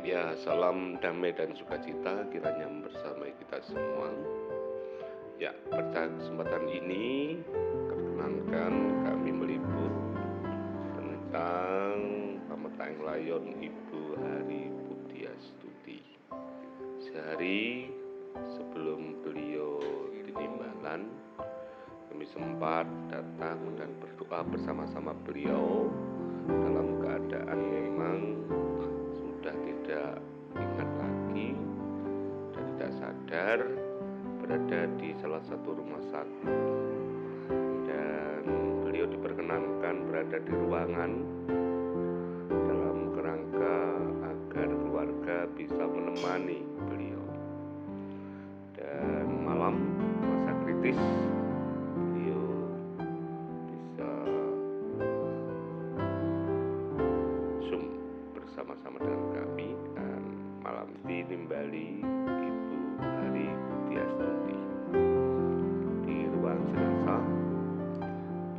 Ya, salam damai dan sukacita kiranya bersama kita semua. Ya, pada kesempatan ini perkenankan kami meliput tentang Pametang Layon Ibu Hari Pudiastuti. Sehari sebelum beliau tinimbalan, kami sempat datang dan berdoa bersama-sama beliau dalam keadaan memang sudah tidak ingat lagi dan tidak sadar berada di salah satu rumah sakit, dan beliau diperkenankan berada di ruangan dalam kerangka agar keluarga bisa menemani beliau. Dan malam masa kritis beliau bisa Zoom bersama-sama dengan kami, dan malam tinimbali Ibu Hari Pudiastuti. Di ruang jenazah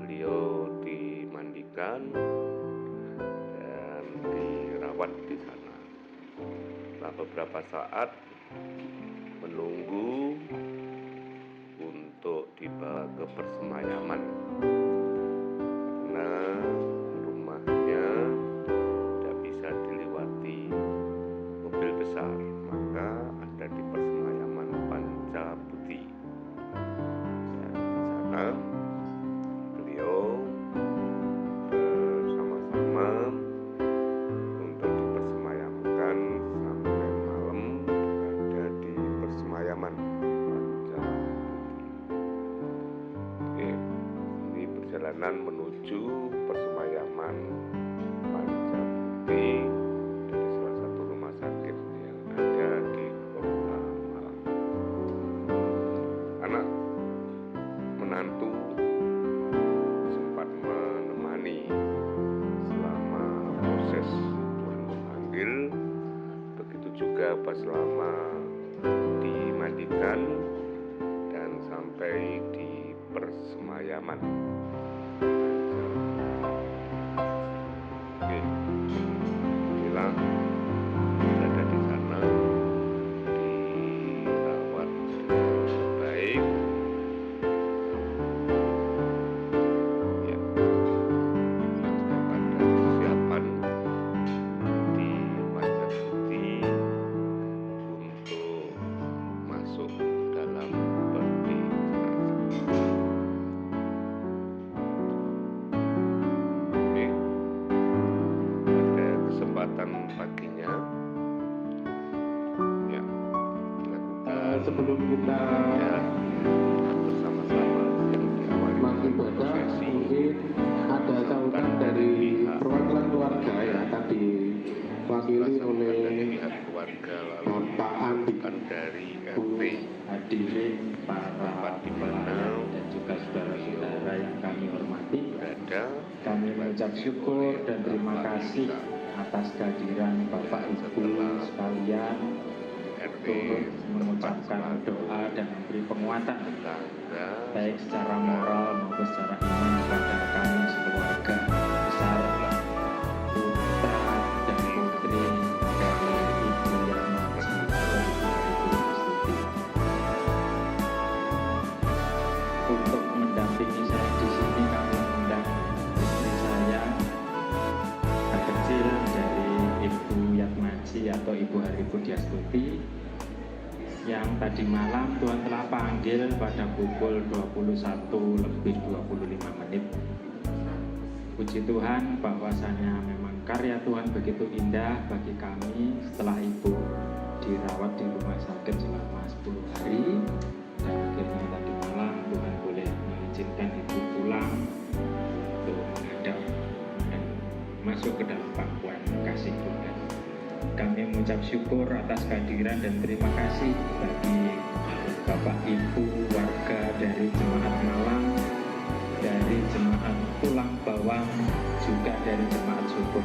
beliau dimandikan dan dirawat di sana. Setelah beberapa saat menunggu untuk dibawa ke persemayaman, karena rumahnya tidak bisa dilewati mobil besar, maka ada di persemayaman Pancabuti. Dan di sana beliau bersama-sama untuk dipersemayamkan sampai malam ada di persemayaman Pancabuti. Oke, ini perjalanan menuju persemayaman Pancabuti dari salah satu rumah sakit yang ada di Kota Malang. Anak menantu sempat menemani selama proses Tuhan memanggil, begitu juga pas selama dimandikan dan sampai di persemayaman. Oke, inilah berada di sana dirawat dengan baik. Ya, inilah pada persiapan di Pancabuti untuk masuk dalam peti jenazah. Oke, pada kesempatan paginya ya dilakukan Sebelum kita ya bersama-sama yang diawali dengan mengibadah, prosesi mungkin ada sambutan dari perwakilan keluarga yang akan diwakili sambutan dari oleh pihak keluarga, lalu Bapak Andi, sambutan dari Bu RT hadirin para tempat di mana pelayan dan juga saudara-saudara yang kami hormati. berada. Kami mengucap syukur dan terima kasih atas kehadiran Bapak Ibu sekalian, RT turut tempat mengucapkan selalu doa dan memberi penguatan tetangga baik secara moral maupun secara iman kepada kami sekeluarga besar, putra dan putri dari Ibu yang Maji atau Ibu Hari Pudiastuti. Untuk mendampingi saya di sini kami mengundang istri saya, anak kecil dari Ibu Yatmaji atau Ibu Hari Pudiastuti, yang tadi malam Tuhan telah panggil pada pukul 21:25. Puji Tuhan bahwasanya memang karya Tuhan begitu indah bagi kami setelah Ibu dirawat di rumah sakit selama 10 hari, dan akhirnya tadi malam Tuhan boleh mengizinkan Ibu pulang untuk menghadap dan masuk ke dalam pangkuan kasih Tuhan. Kami mengucap syukur atas kehadiran dan terima kasih bagi Bapak Ibu warga dari Jemaat Malang, dari Jemaat Tulang Bawang, juga dari Jemaat Syukur.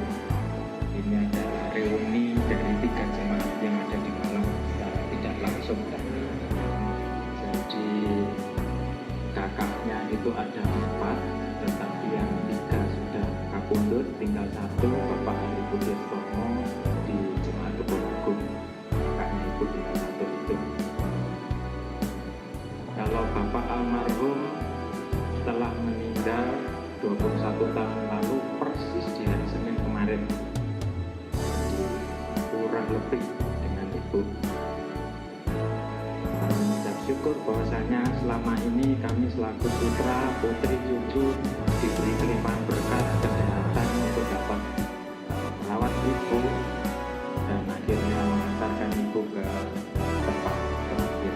Ini adalah reuni dari 3 jemaat yang ada di Malang secara tidak langsung tadi. Jadi kakaknya itu ada 4, tetapi yang 3 sudah kapundhut, tinggal 1, Bapak Hari Pudiastomo di Jemaat Kebon. Jupri dengan Ibu. Kami mengucap syukur bahwasanya selama ini kami selaku putra, putri, cucu diberi kelimpahan berkat kesehatan untuk dapat merawat Ibu dan akhirnya mengantarkan Ibu ke tempat terakhir.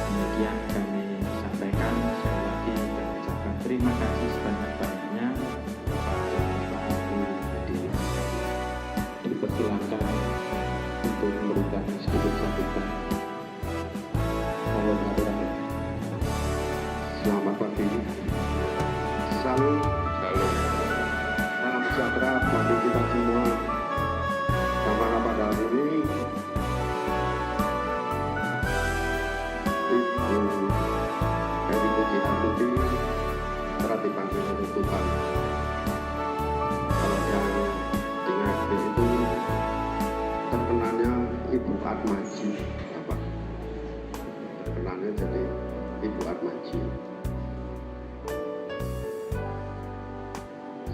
Demikian kami sampaikan sekali lagi dan ucapkan terima kasih sebanyak-banyaknya kepada Bapak Ibu hadirin. Dipersilakan untuk memberikan sedikit sambutan. Salam hadirin. Selamat pagi. Salam sejahtera bagi kita semua. Karena pada hari ini Ibu Heri Puji Astuti telah dipanggil oleh Tuhan. Kalau yang diingat itu terkenalnya Ibu Atmaji, Bapak. Terkenalnya jadi Ibu Atmaji.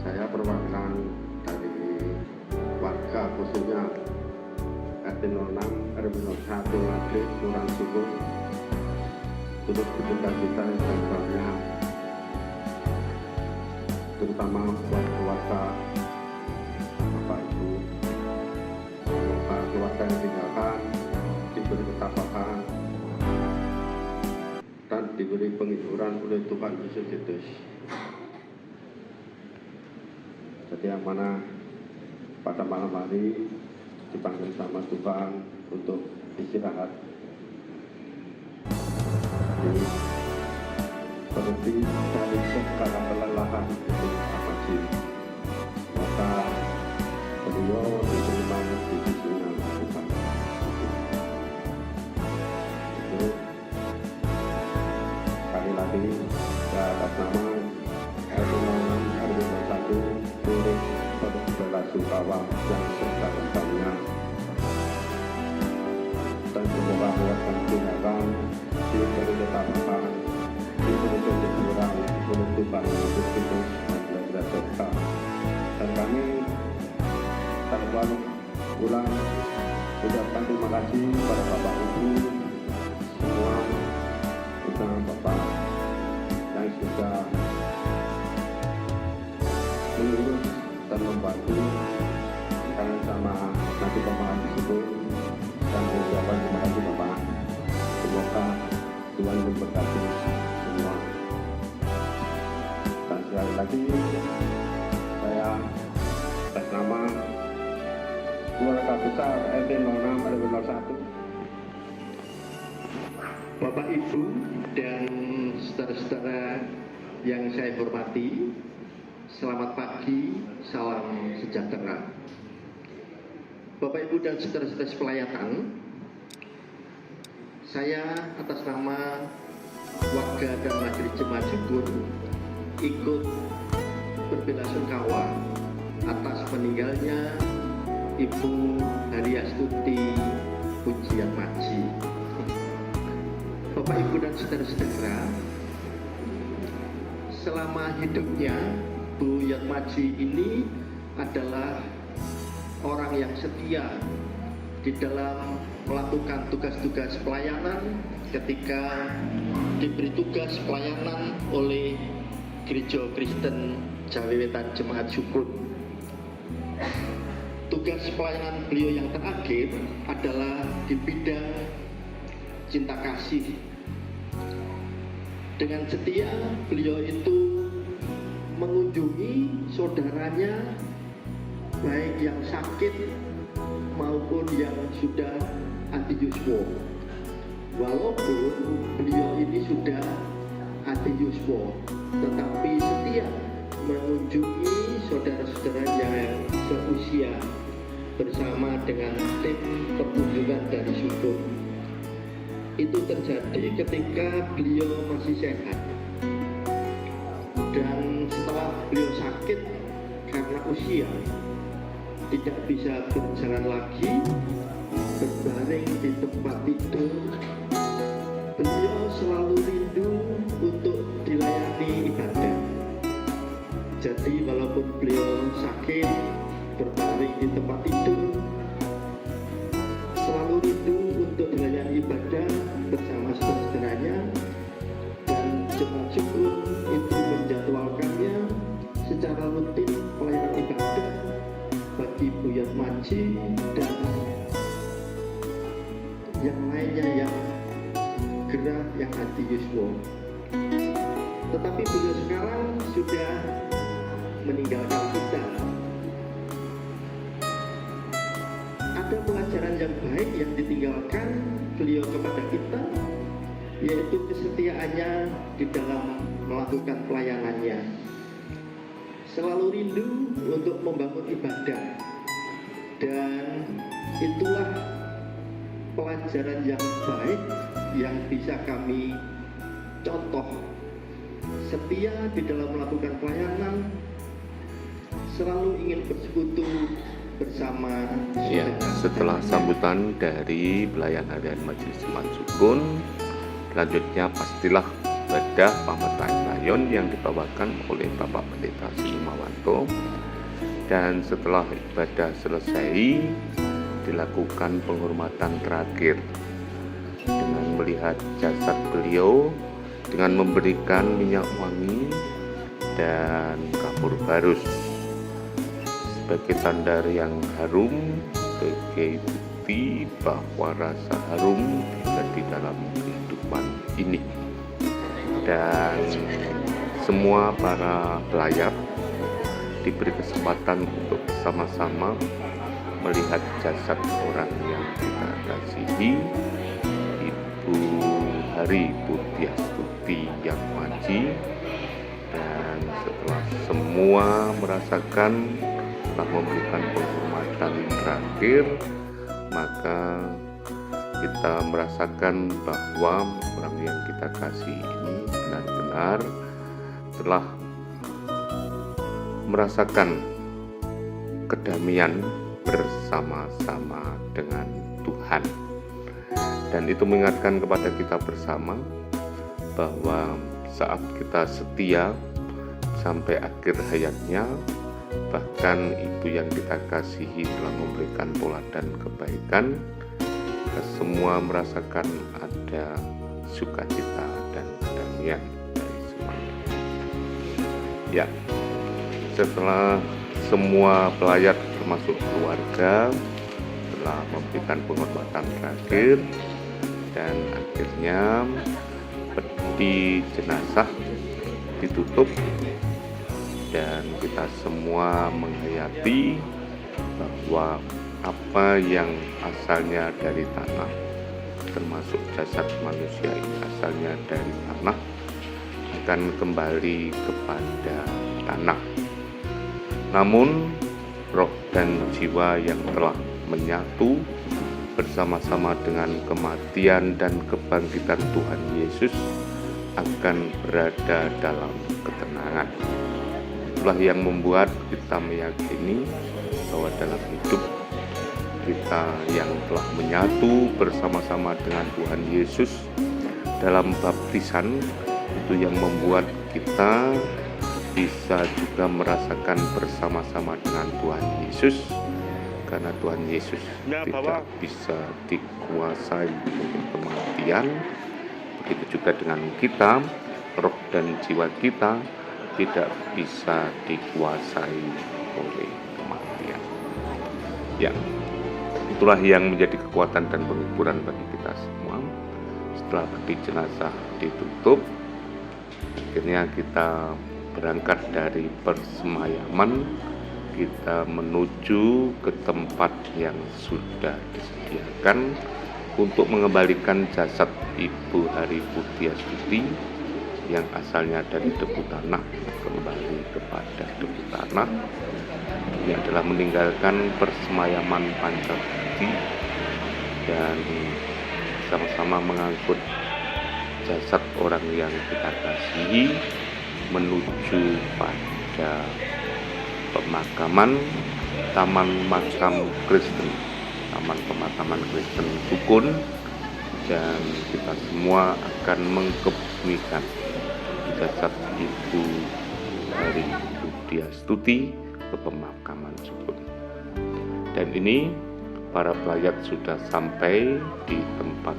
Saya perwakilan dari warga khususnya RT 06 RW 01 Lagres Kelurahan Sukun turut berduka cita yang sebenarnya, terutama buat keluarga Bapak Ibu. Semoga keluarga yang ditinggalkan diberi ketabahan dan diberi penghiburan oleh Tuhan Yesus Kristus. Jadi yang mana pada malam hari dipanggil sama Tuhan untuk istirahat. Jadi berhenti dari segala kelelahan itu Atmaji. Maka beliau diterima di sisinya Tuhan. Itu sekali lagi saya atas nama RW 01 turut berbelasungkawa yang sedalam-dalamnya, dan semoga keluarga ditinggalkan diberi ketabahan, diberi kehiburan oleh Tuhan Yesus Kristus dan belajar serta. Dan kami tanpa ulang ucapkan terima kasih kepada Bapak Ibu semua, terutama Bapak yang sudah mengurus dan membantu kalian sama nanti pemahaman tersebut, dan mengucapkan terima kasih Bapak. Semoga Tuhan memberkati semua. Dan sekali lagi saya atas nama keluarga besar RT 06 RW 01, Bapak Ibu dan saudara-saudara yang saya hormati, selamat pagi, salam sejahtera. Bapak Ibu dan saudara-saudara sepelayatan, saya atas nama warga dan majelis jemaat Syukur ikut berbelasungkawa atas meninggalnya Ibu Heri Astuti Puji Atmaji. Bapak Ibu dan saudara-saudara, selama hidupnya Bu Atmaji ini adalah orang yang setia di dalam melakukan tugas-tugas pelayanan ketika diberi tugas pelayanan oleh Gereja Kristen Jawi Wetan Jemaat Syukur. Tugas pelayanan beliau yang terakhir adalah di bidang cinta kasih. Dengan setia beliau itu mengunjungi saudaranya, baik yang sakit maupun yang sudah anti yuswa. Walaupun beliau ini sudah anti yuswa, tetapi setia mengunjungi saudara-saudara yang seusia bersama dengan tim perkunjungan dari Syukur. Itu terjadi ketika beliau masih sehat, dan setelah beliau sakit karena usia tidak bisa berjalan lagi, berbaring di tempat tidur, beliau selalu rindu untuk dilayani ibadah. Jadi walaupun beliau sakit berbaring di tempat tidur, yang lainnya yang gerah, yang anti Yuswo. Tetapi beliau sekarang sudah meninggalkan kita. Ada pelajaran yang baik yang ditinggalkan beliau kepada kita, yaitu kesetiaannya di dalam melakukan pelayanannya. Selalu rindu untuk membangun ibadah, dan itulah pelajaran yang baik yang bisa kami contoh. Setia di dalam melakukan pelayanan, selalu ingin bersekutu bersama Ya, setelah sambutan dari pelayan harian Majelis Jemaat Sukun, selanjutnya pastilah ibadah pametaan layon yang dibawakan oleh Bapak Pendeta Sulimawanto. Dan setelah ibadah selesai, dilakukan penghormatan terakhir dengan melihat jasad beliau, dengan memberikan minyak wangi dan kapur barus sebagai tanda yang harum, sebagai bukti bahwa rasa harum ada di dalam kehidupan ini. Dan semua para pelayat diberi kesempatan untuk sama-sama melihat jasad orang yang kita kasihi, Ibu Hari Putiestuti yang Maji. Dan setelah semua merasakan, setelah memberikan penghormatan terakhir, maka kita merasakan bahwa orang yang kita kasih ini benar-benar telah merasakan kedamaian bersama-sama dengan Tuhan. Dan itu mengingatkan kepada kita bersama bahwa saat kita setia sampai akhir hayatnya, bahkan ibu yang kita kasihi telah memberikan teladan kebaikan, kita semua merasakan ada sukacita dan kedamaian dari semuanya. Ya, setelah semua pelayat termasuk keluarga telah memberikan penghormatan terakhir, dan akhirnya peti jenazah ditutup, dan kita semua menghayati bahwa apa yang asalnya dari tanah, termasuk jasad manusia ini asalnya dari tanah, akan kembali kepada tanah. Namun roh dan jiwa yang telah menyatu bersama-sama dengan kematian dan kebangkitan Tuhan Yesus akan berada dalam ketenangan. Itulah yang membuat kita meyakini bahwa dalam hidup kita yang telah menyatu bersama-sama dengan Tuhan Yesus dalam baptisan, itu yang membuat kita bisa juga merasakan bersama-sama dengan Tuhan Yesus, karena Tuhan Yesus tidak bisa dikuasai oleh kematian. Begitu juga dengan kita, roh dan jiwa kita tidak bisa dikuasai oleh kematian. Ya, itulah yang menjadi kekuatan dan penghiburan bagi kita semua. Setelah peti jenazah ditutup, akhirnya kita berangkat dari persemayaman, kita menuju ke tempat yang sudah disediakan untuk mengembalikan jasad Ibu Hari Putiestuti yang asalnya dari debu tanah kembali kepada debu tanah. Ini adalah meninggalkan persemayaman Pancabukti dan sama-sama mengangkut jasad orang yang kita kasihi menuju pada pemakaman Taman Makam Kristen, Taman Pemakaman Kristen Sukun, dan kita semua akan mengkebumikan jasad Ibu Hari Putiestuti ke pemakaman Sukun. Dan ini para pelayat sudah sampai di tempat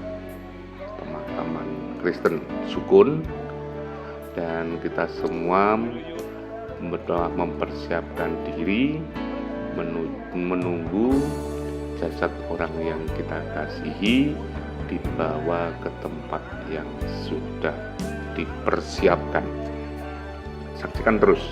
pemakaman Kristen Sukun, dan kita semua telah mempersiapkan diri menunggu jasad orang yang kita kasihi dibawa ke tempat yang sudah dipersiapkan. Saksikan terus.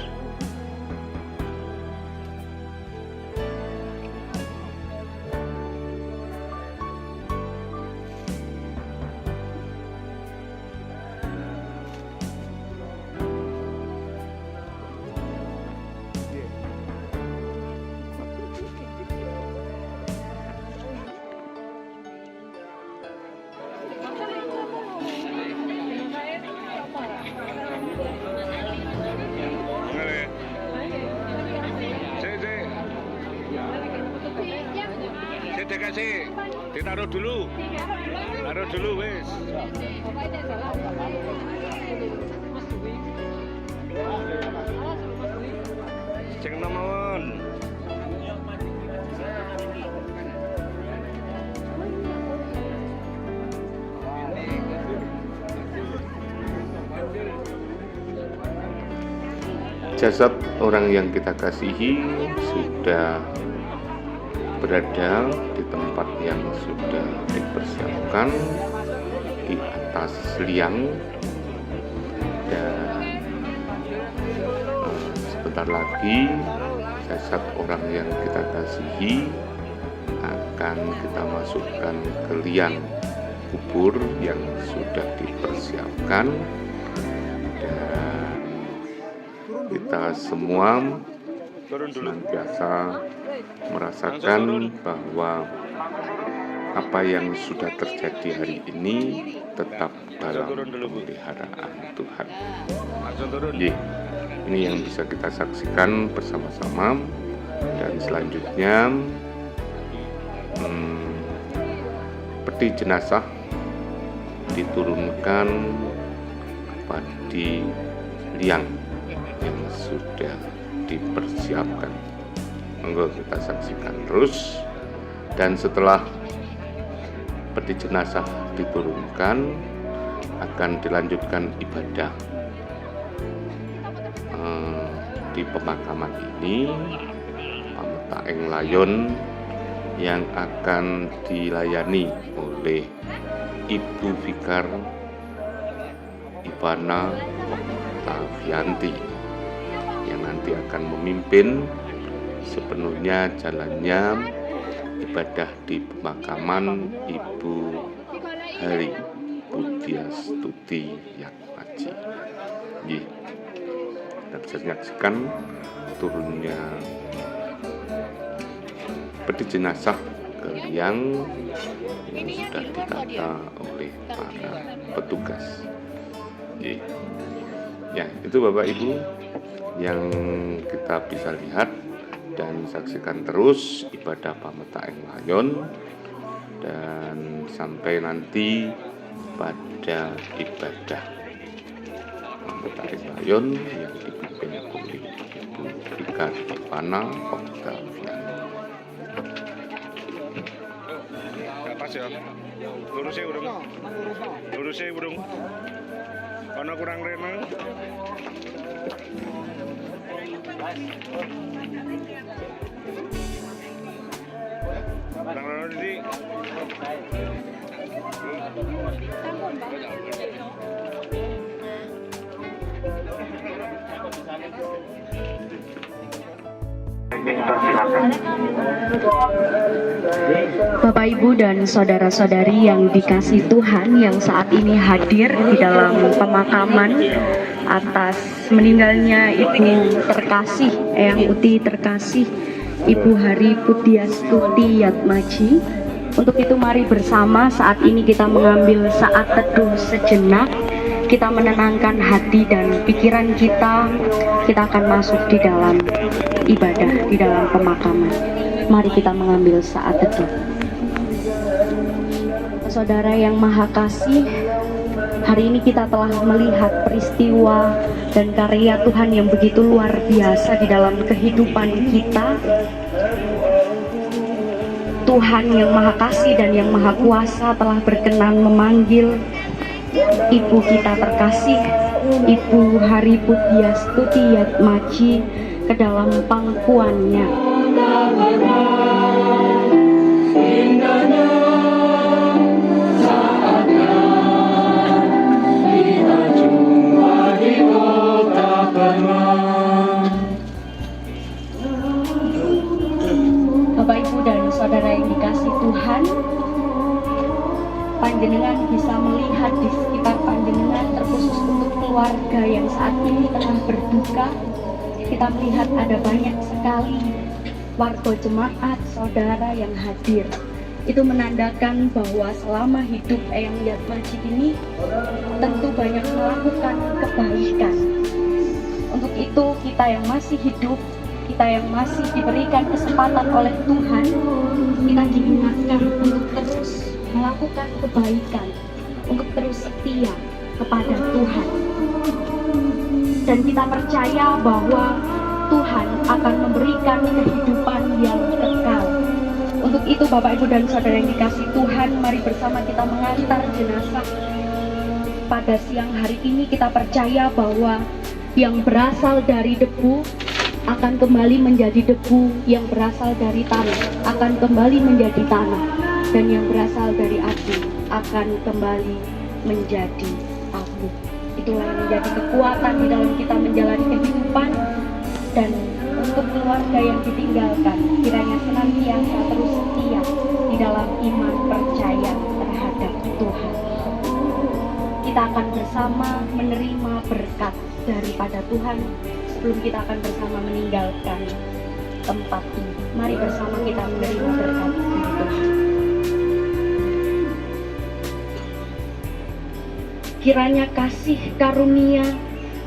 Kasih ditaruh dulu, taruh dulu wes. Ceng nomor. Jasad orang yang kita kasihi sudah berada di tempat yang sudah dipersiapkan di atas liang, dan sebentar lagi jasad orang yang kita kasihi akan kita masukkan ke liang kubur yang sudah dipersiapkan, dan kita semua senantiasa merasakan bahwa apa yang sudah terjadi hari ini tetap dalam pemeliharaan Tuhan. Ini yang bisa kita saksikan bersama-sama, dan selanjutnya peti jenazah diturunkan di liang yang sudah dipersiapkan. Monggo kita saksikan terus. Dan setelah peti jenazah diturunkan, akan dilanjutkan ibadah di pemakaman ini, pametaeng layon yang akan dilayani oleh Ibu Vikar Ivana Oktavianti yang nanti akan memimpin sepenuhnya jalannya ibadah di pemakaman Ibu Hari Pudiastuti Yatmaji. Kita bisa menyaksikan turunnya peti jenazah ke liang yang sudah ditata oleh para petugas. Ya, itu Bapak Ibu yang kita bisa lihat dan saksikan terus ibadah pametaeng layon, dan sampai nanti pada ibadah pametaeng layon yang dipimpin oleh Ibu Vikar Ivana Oktavianti. Pas ya, lurusnya burung, karena kurang rena. Kurang rena jadi. Bapak, Ibu, dan saudara-saudari yang dikasihi Tuhan yang saat ini hadir di dalam pemakaman atas meninggalnya Ibu terkasih, Eyang Uti terkasih, Ibu Hari Pudiastuti Yatmaji. Untuk itu mari bersama saat ini kita mengambil saat teduh sejenak. Kita menenangkan hati dan pikiran kita akan masuk di dalam ibadah, di dalam pemakaman. Mari kita mengambil saat teduh. Saudara yang maha kasih, hari ini kita telah melihat peristiwa dan karya Tuhan yang begitu luar biasa di dalam kehidupan kita. Tuhan yang maha kasih dan yang maha kuasa telah berkenan memanggil Ibu kita terkasih, Ibu Hari Pudiastuti Yatmaji ke dalam pangkuannya. Indahnya Panjenengan bisa melihat di sekitar panjenengan, terkhusus untuk keluarga yang saat ini tengah berduka. Kita melihat ada banyak sekali warga jemaat, saudara yang hadir. Itu menandakan bahwa selama hidup Eyang Yatmaji ini tentu banyak melakukan kebaikan. Untuk itu kita yang masih hidup, kita yang masih diberikan kesempatan oleh Tuhan, kita diingatkan untuk terus melakukan kebaikan, untuk terus setia kepada Tuhan. Dan kita percaya bahwa Tuhan akan memberikan kehidupan yang kekal. Untuk itu Bapak, Ibu, dan Saudara yang dikasihi Tuhan, mari bersama kita mengantar jenazah. Pada siang hari ini kita percaya bahwa yang berasal dari debu akan kembali menjadi debu, yang berasal dari tanah akan kembali menjadi tanah, dan yang berasal dari api akan kembali menjadi api. Itulah yang menjadi kekuatan di dalam kita menjalani kehidupan. Dan untuk keluarga yang ditinggalkan, kiranya senantiasa terus setia di dalam iman percaya terhadap Tuhan. Kita akan bersama menerima berkat daripada Tuhan sebelum kita akan bersama meninggalkan tempat ini. Mari bersama kita menerima berkat dari Tuhan. Kiranya kasih karunia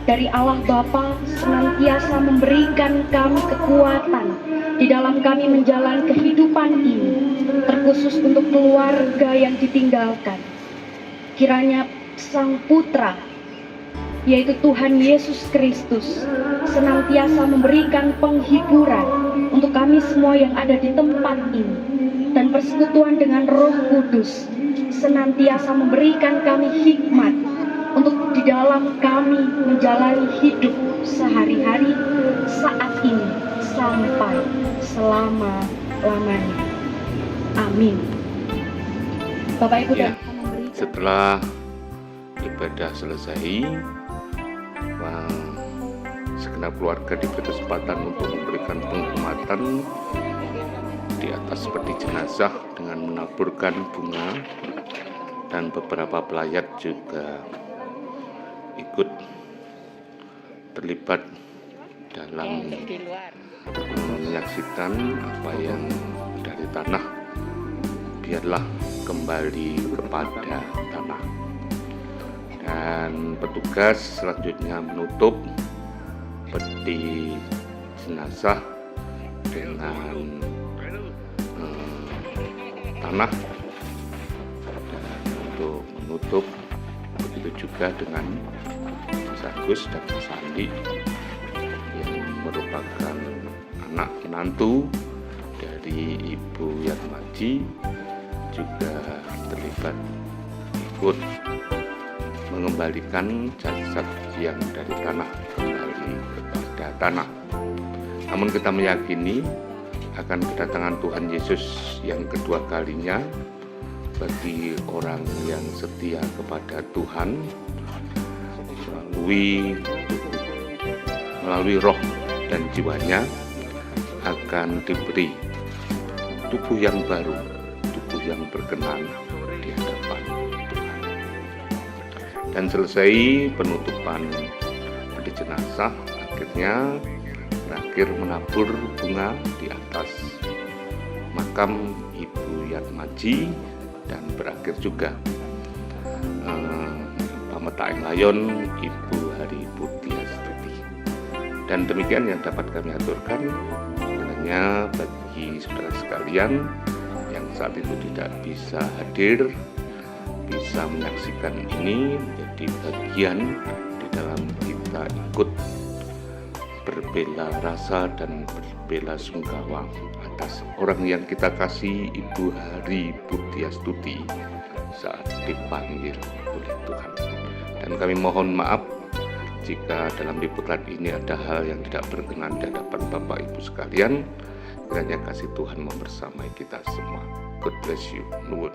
dari Allah Bapa senantiasa memberikan kami kekuatan di dalam kami menjalani kehidupan ini, terkhusus untuk keluarga yang ditinggalkan. Kiranya Sang Putra, yaitu Tuhan Yesus Kristus, senantiasa memberikan penghiburan untuk kami semua yang ada di tempat ini, dan persekutuan dengan Roh Kudus senantiasa memberikan kami hikmat untuk di dalam kami menjalani hidup sehari-hari saat ini sampai selama-lamanya. Amin. Bapak, Ibu, dan setelah ibadah selesai, segenap keluarga diberi kesempatan untuk memberikan penghormatan di atas peti jenazah dengan menaburkan bunga, dan beberapa pelayat juga ikut terlibat dalam menyaksikan apa yang dari tanah biarlah kembali kepada tanah. Dan petugas selanjutnya menutup peti jenazah dengan tanah, dan untuk menutup begitu juga dengan Mas Agus dan Mas Andi yang merupakan anak menantu dari Ibu Yatmaji, juga terlibat ikut mengembalikan jasad yang dari tanah kembali kepada tanah. Namun kita meyakini akan kedatangan Tuhan Yesus yang kedua kalinya bagi orang yang setia kepada Tuhan melalui roh dan jiwanya akan diberi tubuh yang baru, tubuh yang berkenan di hadapan Tuhan. Dan selesai penutupan peti jenazah, akhirnya berakhir menabur bunga di atas makam Ibu Yatmaji, dan berakhir juga Pametain Layon Ibu Hari Putiastuti. Dan demikian yang dapat kami aturkan. Kiranya bagi saudara sekalian yang saat itu tidak bisa hadir, bisa menyaksikan ini menjadi bagian di dalam kita ikut berbela rasa dan berbela sungkawa atas orang yang kita kasih, Ibu Hari Putiastuti, saat dipanggil oleh Tuhan. Dan kami mohon maaf jika dalam liputan ini ada hal yang tidak berkenan di hadapan Bapak Ibu sekalian. Kiranya kasih Tuhan membersamai kita semua. God bless you. Nuwun.